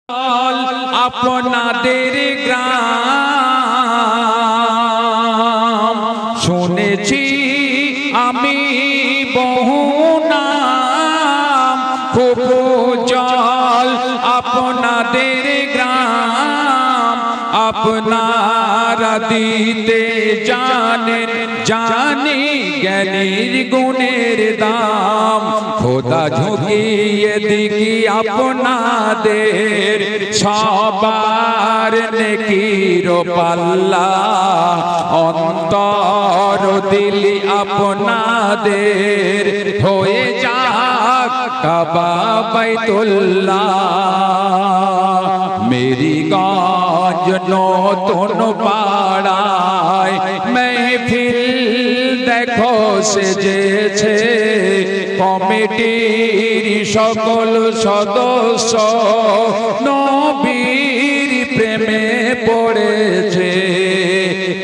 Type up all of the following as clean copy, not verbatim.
আপনাদের গ্রাম শুনেছি আমি বহু নাম, খুব জল আপনাদের গ্রাম। আপনারা দিতে জানেন, জানি জ্ঞানীর গুণের দাম। খোদা ঝুঁকিয়ে দেখি আপনাদের সবার নেকির পাল্লা। অন্তর দিলি আপনাদের হয়ে যাক কাবা বাইতুল্লাহ। মেরিগঞ্জ নতুন পাড়ায় মেহফিল দেখো সেজেছে। কমিটির সকল সদস্য নবীর প্রেমে পড়েছে।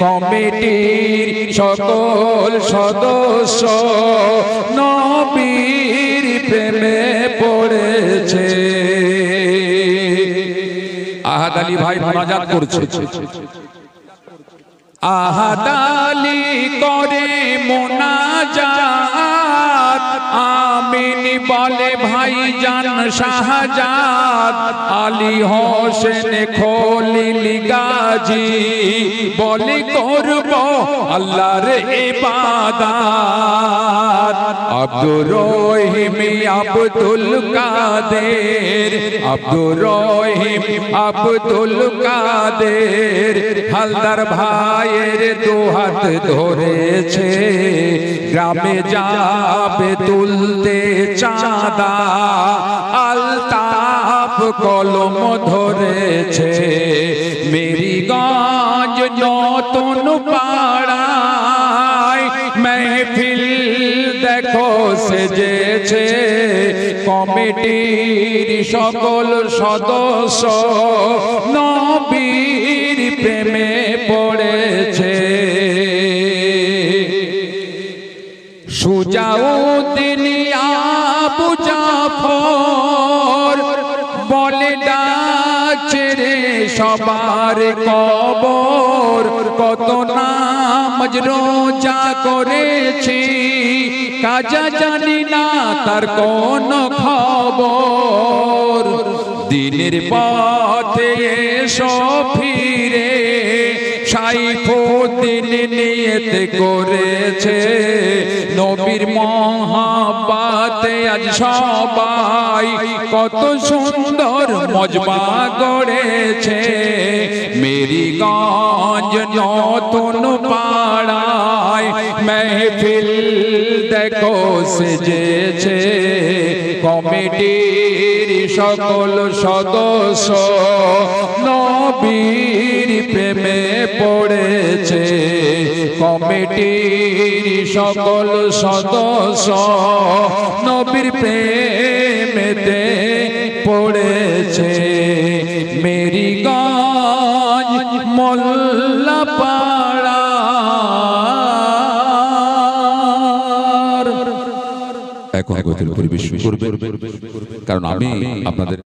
কমিটির সকল সদস্য নবীর প্রেমে পড়েছে। আহাদ আলী ভাই মোনাজাত করছে। আহাদ আলী করে মোনাজাত, আমিন বলে ভাইজান শাহজাদ। আলী হোসেন খলিল গাজী বলে করব আল্লাহর ইবাদত। আব্দুর রহিম আব্দুল কাদের, আব্দুর রহিম আব্দুল কাদের হালদার ভাইয়ের দুহাত ধরেছে। গ্রামে যাবে তুলতে চাঁদা, আলতাফ কলম ধরেছে। মেরিগঞ্জ নতুন পাড়ায় মেহফিল দেখো সেজেছে। কমিটির সকল সদস্য নবীর প্রেমে পড়েছে। সুজাউদ্দিন আবু জাফর বলে ডাকছে রে সবার কবর। কত নামাজ রোজা করেছি, কাজা জানি না তার কোন খবর। দিনের পথে এসো ফিরে, সাইফুদ্দিন নিয়ত করেছে। নবীর মহাব্বতে আজ সবাই কত সুন্দর মজমা গড়েছে। মেরিগঞ্জ নতুন পাড়ায় মেহফিল দেখো সেজেছে। কমিটির সকল সদস্য নবীর প্রেমে পড়েছে। কমিটির সকল সদস্য নবীর প্রেমেতে পড়েছে। মেরিগঞ্জ মোল্লাপাড়া এখন পরিবেশ করবে, কারণ আমি আপনাদের